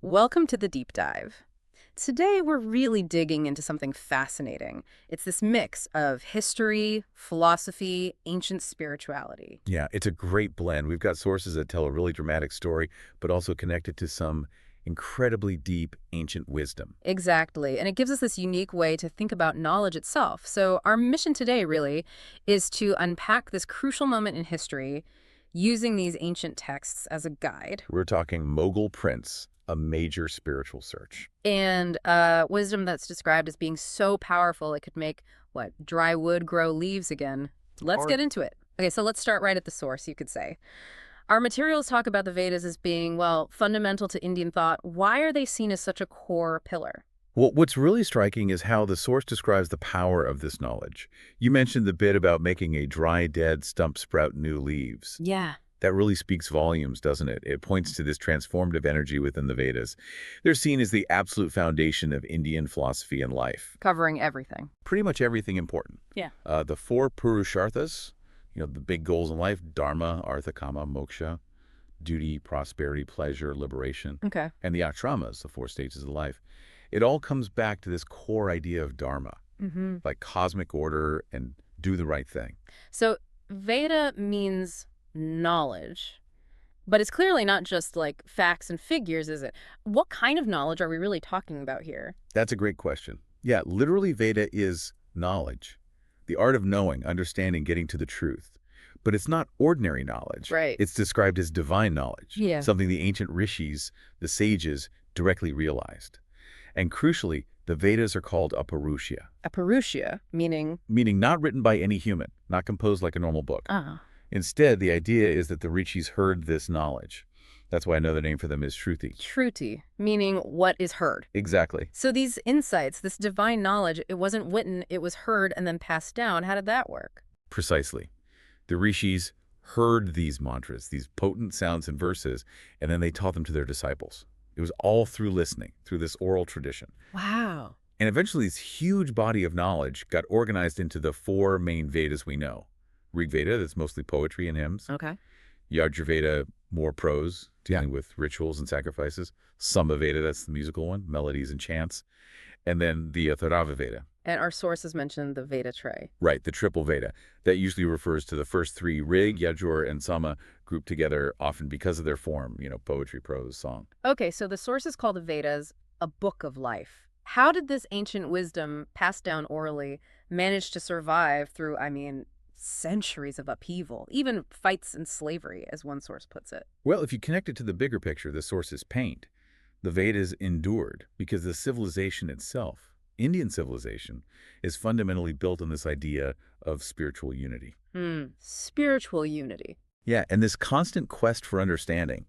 Welcome to the deep dive. Today, we're really digging into something fascinating. It's this mix of history, philosophy, ancient spirituality. Yeah, it's a great blend. We've got sources that tell a really dramatic story, but also connected to some incredibly deep ancient wisdom. Exactly. And it gives us this unique way to think about knowledge itself. So, our mission today really is to unpack this crucial moment in history using these ancient texts as a guide. We're talking Mogul Prince, a major spiritual search. And wisdom that's described as being so powerful it could make, what, dry wood grow leaves again. Let's Or get into it. Okay, so let's start right at the source, you could say. Our materials talk about the Vedas as being, well, fundamental to Indian thought. Why are they seen as such a core pillar? well, what's really striking is how the source describes the power of this knowledge. You mentioned the bit about making a dry, dead stump sprout new leaves. Yeah. That really speaks volumes, doesn't it? It points to this transformative energy within the Vedas. They're seen as the absolute foundation of Indian philosophy and life. Covering everything. Pretty much everything important. Yeah. The four Purusharthas, the big goals in life: dharma, artha, kama, moksha, duty, prosperity, pleasure, liberation, Okay. and the ashramas, the four stages of life. It all comes back to this core idea of dharma, Mm-hmm. like cosmic order and do the right thing. So Veda means knowledge, but it's clearly not just like facts and figures, is it? What kind of knowledge are we really talking about here? That's a great question. Yeah, literally Veda is knowledge, the art of knowing, understanding, getting to the truth. But it's not ordinary knowledge. Right. It's described as divine knowledge, Yeah. something the ancient rishis, the sages, directly realized. And crucially, the Vedas are called Aparushya, Aparushya, meaning meaning not written by any human, not composed like a normal book. ah, Instead, the idea is that the rishis heard this knowledge. That's why another name for them is Shruti. Shruti, meaning what is heard. Exactly. So these insights, this divine knowledge, it wasn't written, it was heard and then passed down. How did that work? Precisely. The rishis heard these mantras, these potent sounds and verses, and then they taught them to their disciples. It was all through listening, through this oral tradition. Wow. And eventually, this huge body of knowledge got organized into the four main Vedas we know. Rig Veda, that's mostly poetry and hymns. Okay. Yajurveda, more prose, dealing with rituals and sacrifices. Samaveda, that's the musical one, melodies and chants. And then the Atharva Veda, And our sources mentioned the Veda tray. right, the triple Veda. That usually refers to the first three, Rig, Yajur, and Sama, grouped together often because of their form, poetry, prose, song. Okay, so the sources call the Vedas a book of life. How did this ancient wisdom passed down orally manage to survive through, centuries of upheaval, even fights and slavery, as one source puts it? Well, if you connect it to the bigger picture, the sources paint. The Vedas endured because the civilization itself, Indian civilization, is fundamentally built on this idea of spiritual unity. Spiritual unity. Yeah, and this constant quest for understanding.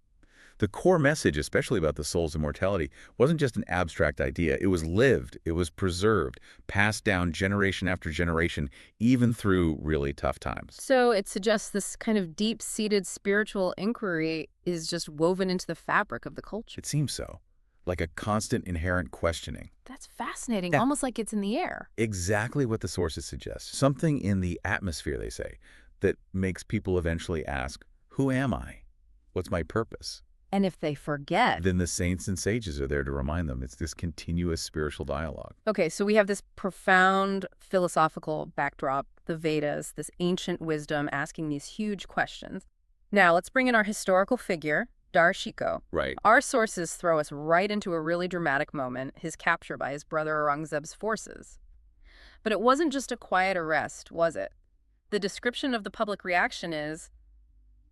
The core message, especially about the soul's immortality, wasn't just an abstract idea. It was lived, it was preserved, passed down generation after generation, even through really tough times. So it suggests this kind of deep-seated spiritual inquiry is just woven into the fabric of the culture. It seems so, like a constant inherent questioning. That's fascinating, Yeah. almost like it's in the air. Exactly what the sources suggest. Something in the atmosphere, they say, that makes people eventually ask, who am I? What's my purpose? And if they forget. Then the saints and sages are there to remind them. It's this continuous spiritual dialogue. Okay, so we have this profound philosophical backdrop, the Vedas, this ancient wisdom asking these huge questions. Now, let's bring in our historical figure, Darshiko. Right. Our sources throw us right into a really dramatic moment, his capture by his brother Aurangzeb's forces. But it wasn't just a quiet arrest, was it? The description of the public reaction is,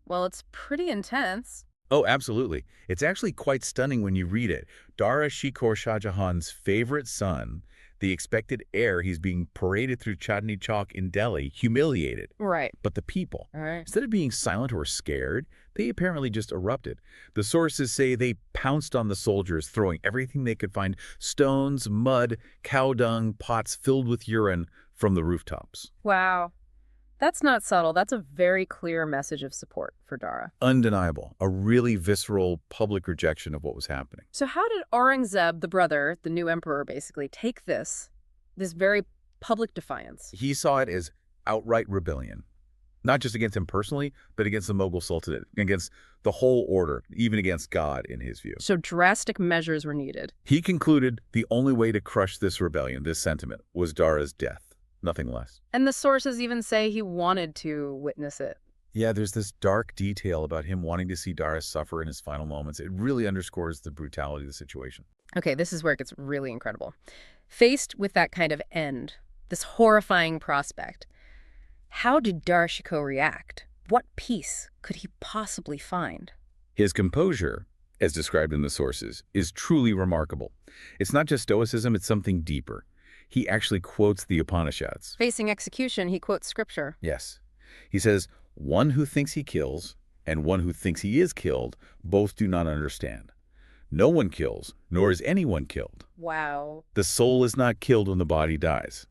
well, it's pretty intense. Oh, absolutely. It's actually quite stunning when you read it. Dara Shikoor Shah Jahan's favorite son, the expected heir, he's being paraded through Chandni Chowk in Delhi, humiliated. Right. But the people, All right. instead of being silent or scared, they apparently just erupted. The sources say they pounced on the soldiers, throwing everything they could find: stones, mud, cow dung, pots filled with urine from the rooftops. Wow. That's not subtle. That's a very clear message of support for Dara. Undeniable. A really visceral public rejection of what was happening. So how did Aurangzeb, the brother, the new emperor, basically take this very public defiance? He saw it as outright rebellion. Not just against him personally, but against the Mughal Sultanate, against the whole order, even against God, in his view. So drastic measures were needed. He concluded the only way to crush this rebellion, this sentiment, was Dara's death, nothing less. And the sources even say he wanted to witness it. Yeah, there's this dark detail about him wanting to see Dara suffer in his final moments. It really underscores the brutality of the situation. Okay, this is where it gets really incredible. Faced with that kind of end, this horrifying prospect, how did Darshiko react? What peace could he possibly find? His composure, as described in the sources, is truly remarkable. It's not just stoicism, it's something deeper. He actually quotes the Upanishads. Facing execution, he quotes scripture. Yes. He says, "One who thinks he kills and one who thinks he is killed both do not understand. No one kills, nor is anyone killed. Wow. The soul is not killed when the body dies."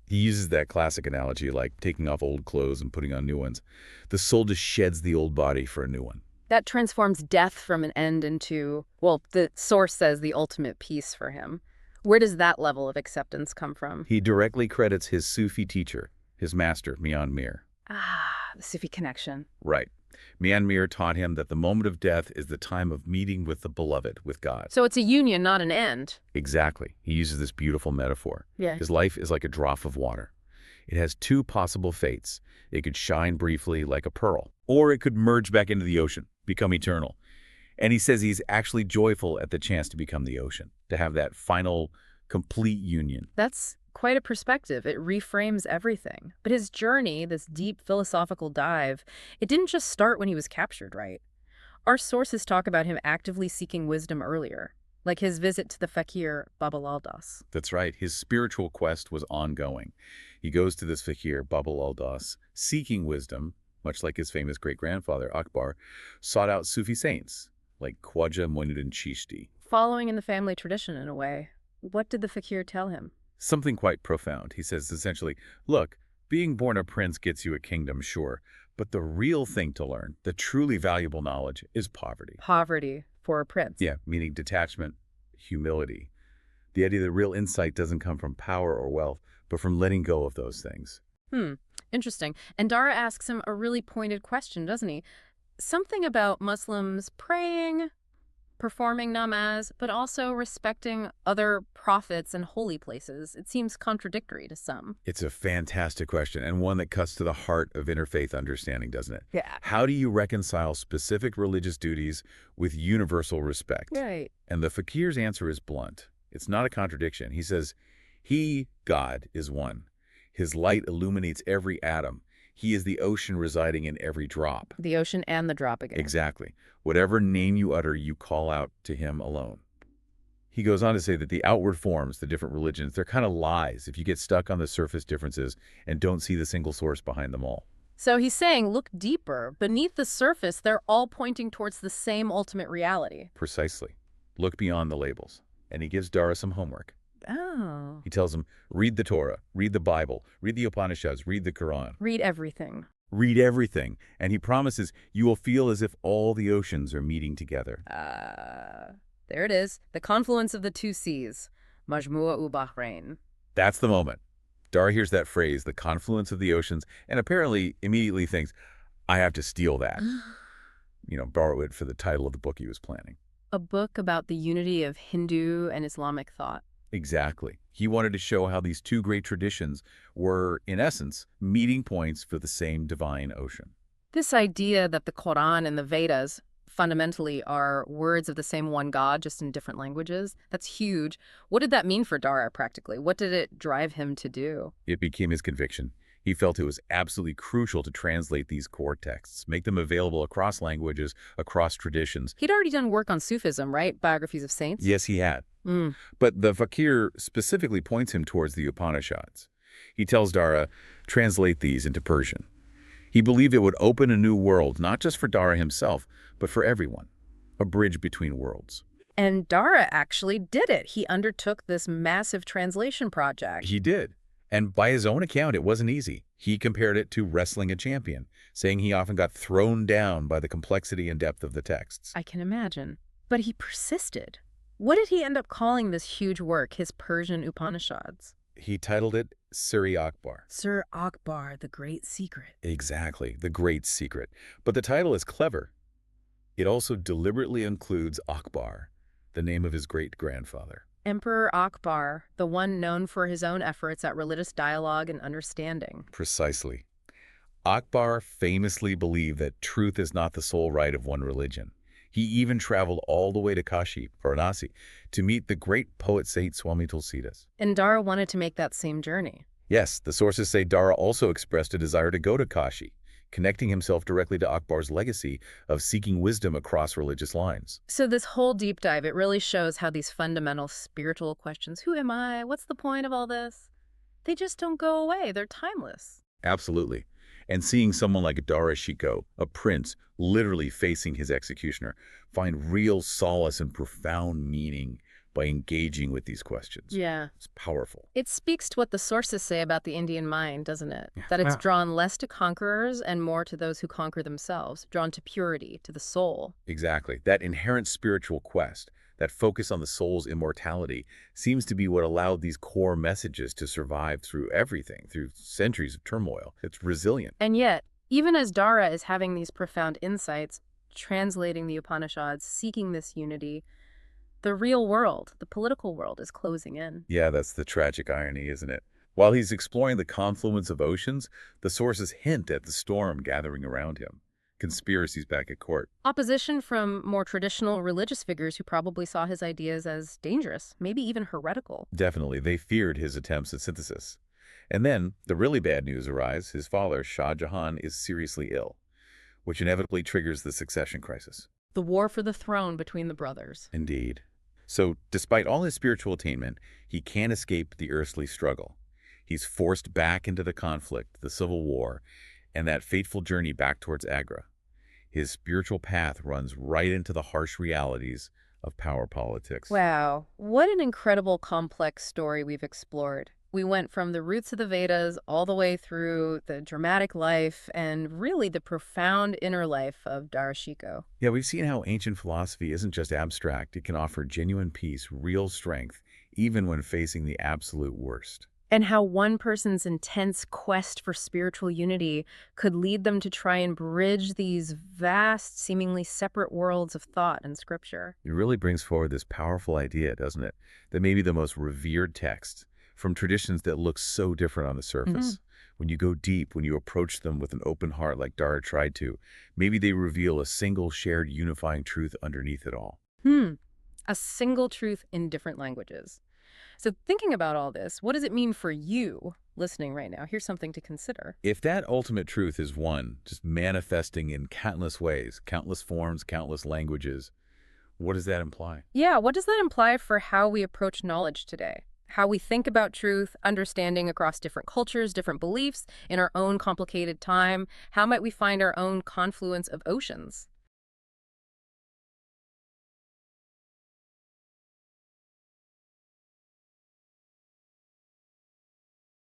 He uses that classic analogy like taking off old clothes and putting on new ones. The soul just sheds the old body for a new one. That transforms death from an end into, well, the source says the ultimate peace for him. Where does that level of acceptance come from? He directly credits his Sufi teacher, his master, Mian Mir. Ah, the Sufi connection. Right. Mian Mir taught him that the moment of death is the time of meeting with the beloved, with God. So it's a union, not an end. Exactly. He uses this beautiful metaphor. Yeah. His life is like a drop of water. It has two possible fates. It could shine briefly like a pearl, or it could merge back into the ocean, become eternal. And he says he's actually joyful at the chance to become the ocean, to have that final, complete union. That's quite a perspective. It reframes everything. But his journey, this deep philosophical dive, it didn't just start when he was captured, right? Our sources talk about him actively seeking wisdom earlier, like his visit to the fakir Babal Das. That's right. His spiritual quest was ongoing. He goes to this fakir, Babal Das, seeking wisdom, much like his famous great-grandfather, Akbar, sought out Sufi saints, like Khwaja Moinuddin Chishti. Following in the family tradition in a way. What did the fakir tell him? Something quite profound. He says essentially, look, being born a prince gets you a kingdom, sure, but the real thing to learn, the truly valuable knowledge, is poverty. Poverty for a prince. Yeah, meaning detachment, humility. The idea that real insight doesn't come from power or wealth, but from letting go of those things. Interesting. And Dara asks him a really pointed question, doesn't he? Something about Muslims praying, performing namaz, but also respecting other prophets and holy places. It seems contradictory to some. It's a fantastic question, and one that cuts to the heart of interfaith understanding, doesn't it? Yeah. How do you reconcile specific religious duties with universal respect? Right. And the fakir's answer is blunt. It's not a contradiction. He says, He, God, is one. His light illuminates every atom. He is the ocean residing in every drop. The ocean and the drop again. Exactly. Whatever name you utter, you call out to him alone. He goes on to say that the outward forms, the different religions, they're kind of lies if you get stuck on the surface differences and don't see the single source behind them all. So he's saying, look deeper. Beneath the surface, they're all pointing towards the same ultimate reality. Precisely. Look beyond the labels. And he gives Dara some homework. Oh. He tells him, read the Torah, read the Bible, read the Upanishads, read the Quran. Read everything. Read everything. And he promises you will feel as if all the oceans are meeting together. There it is. The confluence of the two seas. Majmua u Bahrain. That's the moment. Dara hears that phrase, the confluence of the oceans, and apparently immediately thinks, I have to steal that. Borrow it for the title of the book he was planning. A book about the unity of Hindu and Islamic thought. Exactly. He wanted to show how these two great traditions were, in essence, meeting points for the same divine ocean. This idea that the Quran and the Vedas fundamentally are words of the same one God, just in different languages, that's huge. What did that mean for Dara practically? What did it drive him to do? It became his conviction. He felt it was absolutely crucial to translate these core texts, make them available across languages, across traditions. He'd already done work on Sufism, right? Biographies of saints? Yes, he had. But the fakir specifically points him towards the Upanishads. He tells Dara, translate these into Persian. He believed it would open a new world, not just for Dara himself, but for everyone. A bridge between worlds. And Dara actually did it. He undertook this massive translation project. He did. And by his own account, it wasn't easy. He compared it to wrestling a champion, saying he often got thrown down by the complexity and depth of the texts. I can imagine. But he persisted. What did he end up calling this huge work, his Persian Upanishads? He titled it Siri Akbar. Sir Akbar, the Great Secret. Exactly, the great secret. But the title is clever. It also deliberately includes Akbar, the name of his great-grandfather. Emperor Akbar, the one known for his own efforts at religious dialogue and understanding. Precisely. Akbar famously believed that truth is not the sole right of one religion. He even traveled all the way to Kashi, Varanasi, to meet the great poet Saint Swami Tulsidas. And Dara wanted to make that same journey. Yes, the sources say Dara also expressed a desire to go to Kashi, connecting himself directly to Akbar's legacy of seeking wisdom across religious lines. So this whole deep dive, it really shows how these fundamental spiritual questions, who am I, what's the point of all this, they just don't go away. They're timeless. Absolutely. And seeing someone like Dara Shikoh, a prince literally facing his executioner, find real solace and profound meaning by engaging with these questions. Yeah. It's powerful. It speaks to what the sources say about the Indian mind, doesn't it? That it's drawn less to conquerors and more to those who conquer themselves, drawn to purity, to the soul. Exactly. That inherent spiritual quest, that focus on the soul's immortality, seems to be what allowed these core messages to survive through everything, through centuries of turmoil. It's resilient. And yet, even as Dara is having these profound insights, translating the Upanishads, seeking this unity, the real world, the political world, is closing in. Yeah, that's the tragic irony, isn't it? While he's exploring the confluence of oceans, the sources hint at the storm gathering around him. Conspiracies back at court. Opposition from more traditional religious figures who probably saw his ideas as dangerous, maybe even heretical. Definitely, they feared his attempts at synthesis. And then, the really bad news arrives. His father, Shah Jahan, is seriously ill, which inevitably triggers the succession crisis. The war for the throne between the brothers. Indeed. So, despite all his spiritual attainment, he can't escape the earthly struggle. He's forced back into the conflict, the civil war, and that fateful journey back towards Agra. His spiritual path runs right into the harsh realities of power politics. Wow, what an incredible complex story we've explored. We went from the roots of the Vedas all the way through the dramatic life and really the profound inner life of Dara Shikoh. Yeah, we've seen how ancient philosophy isn't just abstract. It can offer genuine peace, real strength, even when facing the absolute worst. And how one person's intense quest for spiritual unity could lead them to try and bridge these vast, seemingly separate worlds of thought and scripture. It really brings forward this powerful idea, doesn't it? That maybe the most revered texts from traditions that look so different on the surface. When you go deep, when you approach them with an open heart like Dara tried to, maybe they reveal a single shared unifying truth underneath it all. A single truth in different languages. So thinking about all this, what does it mean for you listening right now? Here's something to consider. If that ultimate truth is one, just manifesting in countless ways, countless forms, countless languages, what does that imply? Yeah, what does that imply for how we approach knowledge today? How we think about truth, understanding across different cultures, different beliefs, in our own complicated time? How might we find our own confluence of oceans?